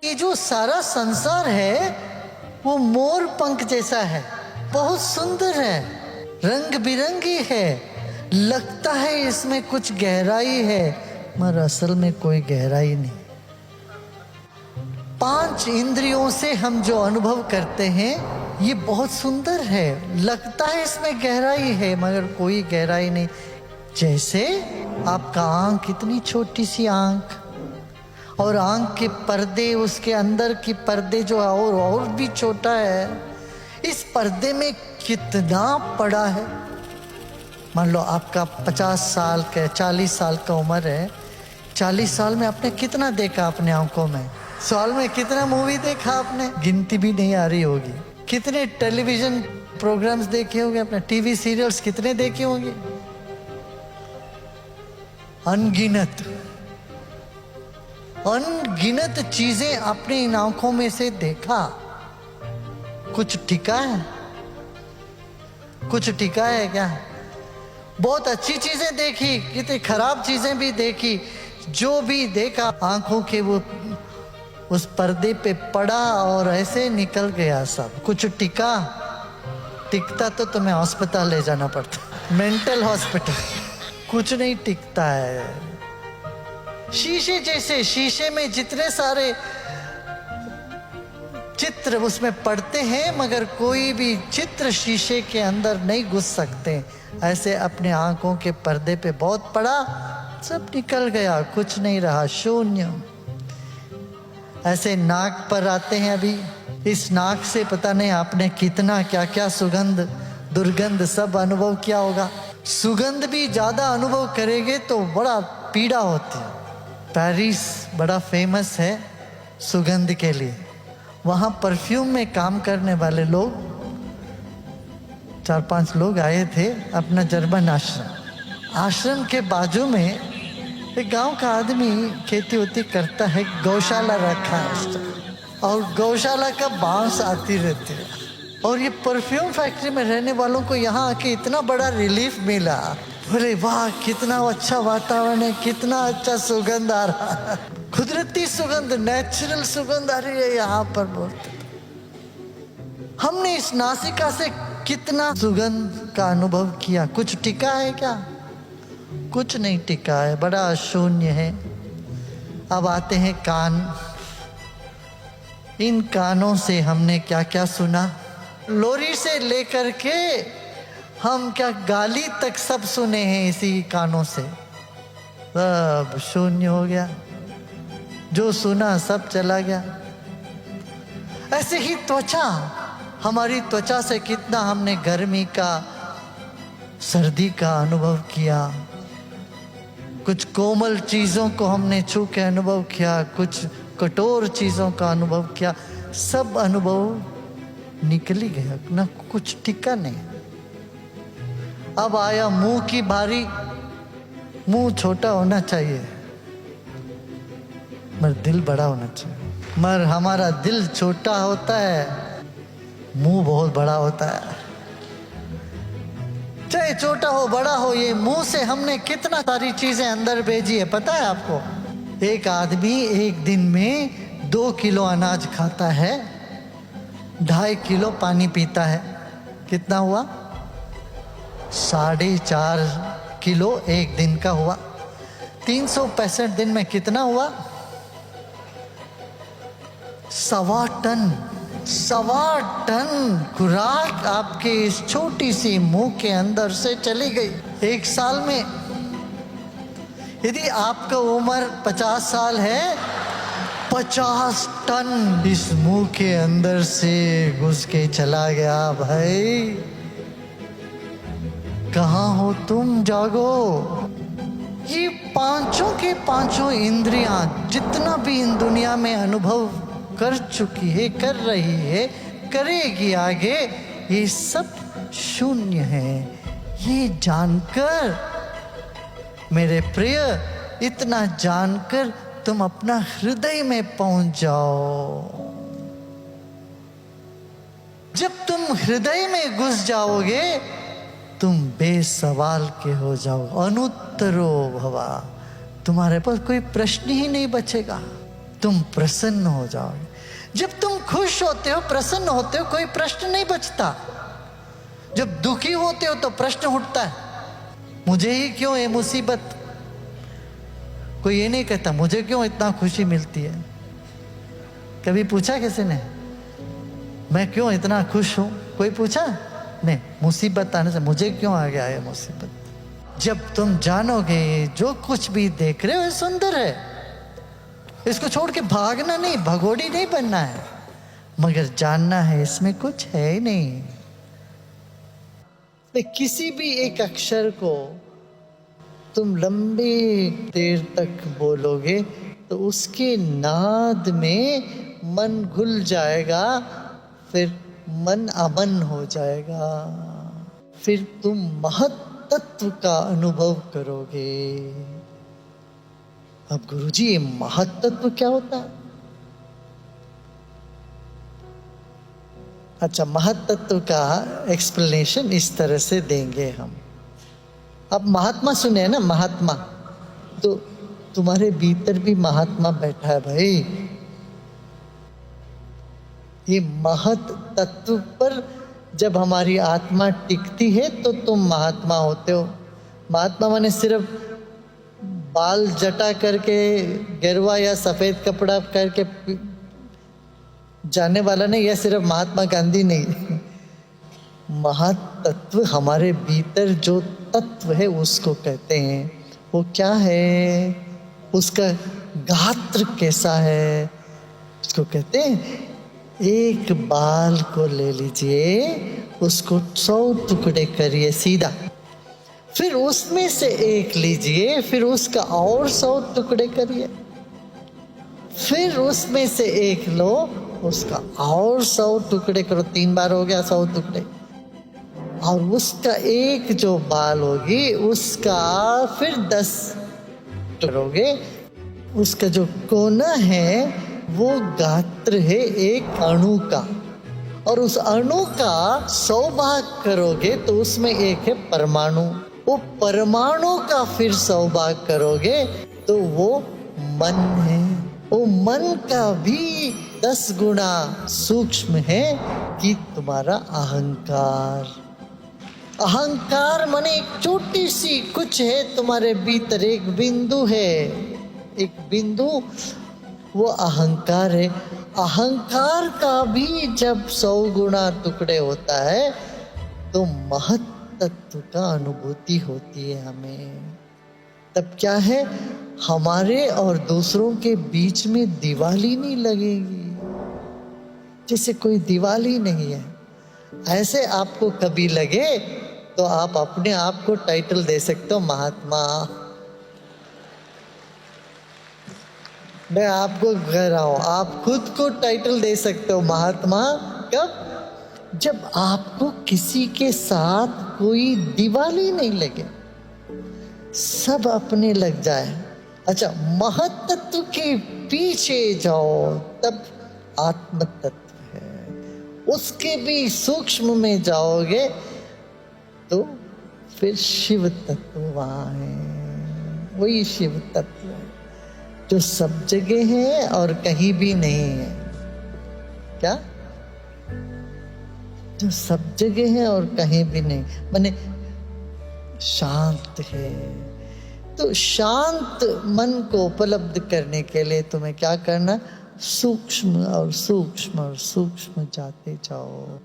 ये जो सारा संसार है वो मोर पंख जैसा है, बहुत सुंदर है, रंग बिरंगी है, लगता है इसमें कुछ गहराई है मगर असल में कोई गहराई नहीं। पांच इंद्रियों से हम जो अनुभव करते हैं ये बहुत सुंदर है, लगता है इसमें गहराई है मगर कोई गहराई नहीं। जैसे आपका आंख, इतनी छोटी सी आंख, और आंख के पर्दे, उसके अंदर की पर्दे जो और भी छोटा है, इस पर्दे में कितना पड़ा है। मान लो आपका 50 साल का 40 साल का उम्र है, 40 साल में आपने कितना देखा अपने आंखों में? साल में कितना मूवी देखा आपने? गिनती भी नहीं आ रही होगी। कितने टेलीविजन प्रोग्राम्स देखे होंगे आपने? टीवी सीरियल्स कितने देखे होंगे? अनगिनत अनगिनत चीजें आपने इन आंखों में से देखा। कुछ टिका है? कुछ टिका है क्या? बहुत अच्छी चीजें देखी, कितनी खराब चीजें भी देखी, जो भी देखा आंखों के वो उस पर्दे पे पड़ा और ऐसे निकल गया सब। कुछ टिका? टिकता तो तुम्हें अस्पताल ले जाना पड़ता, मेंटल हॉस्पिटल। कुछ नहीं टिकता है। शीशे जैसे, शीशे में जितने सारे चित्र उसमें पड़ते हैं मगर कोई भी चित्र शीशे के अंदर नहीं घुस सकते। ऐसे अपने आंखों के पर्दे पे बहुत पड़ा, सब निकल गया, कुछ नहीं रहा, शून्य। ऐसे नाक पर आते हैं अभी, इस नाक से पता नहीं आपने कितना क्या क्या सुगंध दुर्गंध सब अनुभव किया होगा। सुगंध भी ज्यादा अनुभव करेंगे तो बड़ा पीड़ा होती है। पेरिस बड़ा फेमस है सुगंध के लिए। वहाँ परफ्यूम में काम करने वाले लोग 4-5 लोग आए थे अपना जर्मन आश्रम। आश्रम के बाजू में एक गांव का आदमी खेती वेती करता है, गौशाला रखा है और गौशाला का बांस आती रहती है। और ये परफ्यूम फैक्ट्री में रहने वालों को यहाँ आके इतना बड़ा रिलीफ मिला। बोले वाह कितना अच्छा वातावरण है, कितना अच्छा सुगंध आ रहा है, कुदरती सुगंध, नेचुरल सुगंध आ रही है यहाँ पर। बोलते हमने इस नासिका से कितना सुगंध का अनुभव किया, कुछ टिका है क्या? कुछ नहीं टिका है, बड़ा शून्य है। अब आते हैं कान। इन कानों से हमने क्या क्या सुना, लोरी से लेकर के हम क्या गाली तक सब सुने हैं इसी कानों से। सब शून्य हो गया, जो सुना सब चला गया। ऐसे ही त्वचा, हमारी त्वचा से कितना हमने गर्मी का, सर्दी का अनुभव किया। कुछ कोमल चीजों को हमने छू के अनुभव किया, कुछ कठोर चीजों का अनुभव किया। सब अनुभव निकल ही गया, ना कुछ टिका नहीं। अब आया मुंह की बारी। मुंह छोटा होना चाहिए मगर दिल बड़ा होना चाहिए। मगर हमारा दिल छोटा होता है, मुंह बहुत बड़ा होता है। चाहे छोटा हो बड़ा हो, ये मुंह से हमने कितना सारी चीजें अंदर भेजी है पता है आपको? एक आदमी एक दिन में 2 किलो अनाज खाता है, 2.5 किलो पानी पीता है। कितना हुआ? 4.5 किलो एक दिन का हुआ। 365 दिन में कितना हुआ? 1.25 टन। 1.25 टन खुराक आपके इस छोटी सी मुंह के अंदर से चली गई एक साल में। यदि आपका उम्र 50 साल है, 50 टन इस मुंह के अंदर से घुस के चला गया। भाई कहाँ हो तुम? जागो। ये पांचों के पांचों इंद्रियां जितना भी इन दुनिया में अनुभव कर चुकी है, कर रही है, करेगी आगे, ये सब शून्य है। ये जानकर मेरे प्रिय, इतना जानकर तुम अपना हृदय में पहुंच जाओ। जब तुम हृदय में घुस जाओगे तुम बेसवाल के हो जाओ, अनुत्तरो भवा। तुम्हारे पास कोई प्रश्न ही नहीं बचेगा। तुम प्रसन्न हो जाओगे। जब तुम खुश होते हो, प्रसन्न होते हो, कोई प्रश्न नहीं बचता। जब दुखी होते हो तो प्रश्न उठता है, मुझे ही क्यों ये मुसीबत। कोई ये नहीं कहता मुझे क्यों इतना खुशी मिलती है। कभी पूछा किसी ने मैं क्यों इतना खुश हूं? कोई पूछा नहीं। मुसीबत आने से मुझे क्यों आ गया ये मुसीबत। जब तुम जानोगे जो कुछ भी देख रहे हो ये सुंदर है, इसको छोड़ के भागना नहीं, भगोड़ी नहीं बनना है, मगर जानना है इसमें कुछ है ही नहीं। किसी भी एक अक्षर को तुम लंबी देर तक बोलोगे तो उसके नाद में मन घुल जाएगा, फिर मन अमन हो जाएगा, फिर तुम महत्त्व का अनुभव करोगे। अब गुरुजी ये महत्त्व क्या होता है? अच्छा, महत्त्व का एक्सप्लेनेशन इस तरह से देंगे हम। अब महात्मा सुने हैं ना, महात्मा, तो तुम्हारे भीतर भी महात्मा बैठा है भाई। ये महत तत्व पर जब हमारी आत्मा टिकती है तो तुम महात्मा होते हो। महात्मा माने सिर्फ बाल जटा करके, गेरुआ या सफेद कपड़ा करके जाने वाला नहीं, या सिर्फ महात्मा गांधी नहीं। महत्त्व हमारे भीतर जो तत्व है उसको कहते हैं। वो क्या है, उसका गात्र कैसा है, उसको कहते हैं। एक बाल को ले लीजिए, उसको 100 टुकड़े करिए सीधा, फिर उसमें से एक लीजिए, फिर उसका और 100 टुकड़े करिए, फिर उसमें से एक लो, उसका और 100 टुकड़े करो, 3 बार हो गया 100 टुकड़े। और उसका एक जो बाल होगी उसका फिर 10 करोगे। उसका जो कोना है वो गात्र है एक अणु का, और उस अणु का 100 भाग करोगे तो उसमें एक है परमाणु। वो परमाणु का फिर 100 भाग करोगे तो वो मन है। वो मन का भी 10 गुना सूक्ष्म है कि तुम्हारा अहंकार। अहंकार माने एक छोटी सी कुछ है तुम्हारे भीतर, एक बिंदु है, एक बिंदु, वो अहंकार है। अहंकार का भी जब 100 गुना टुकड़े होता है तो महत्त्व का अनुभूति होती है हमें। तब क्या है, हमारे और दूसरों के बीच में दीवाली नहीं लगेगी, जैसे कोई दीवाली नहीं है। ऐसे आपको कभी लगे तो आप अपने आप को टाइटल दे सकते हो महात्मा। मैं आपको कह रहा हूं, आप खुद को टाइटल दे सकते हो महात्मा। कब? जब आपको किसी के साथ कोई दिवाली नहीं लगे, सब अपने लग जाए। अच्छा, महत्त्व के पीछे जाओ तब आत्म तत्व है। उसके भी सूक्ष्म में जाओगे तो फिर शिव तत्व वहां है। वही शिव तत्व है जो सब जगह है और कहीं भी नहीं है। क्या? जो सब जगह है और कहीं भी नहीं, माने शांत है। तो शांत मन को उपलब्ध करने के लिए तुम्हें क्या करना? सूक्ष्म और सूक्ष्म और सूक्ष्म जाते जाओ।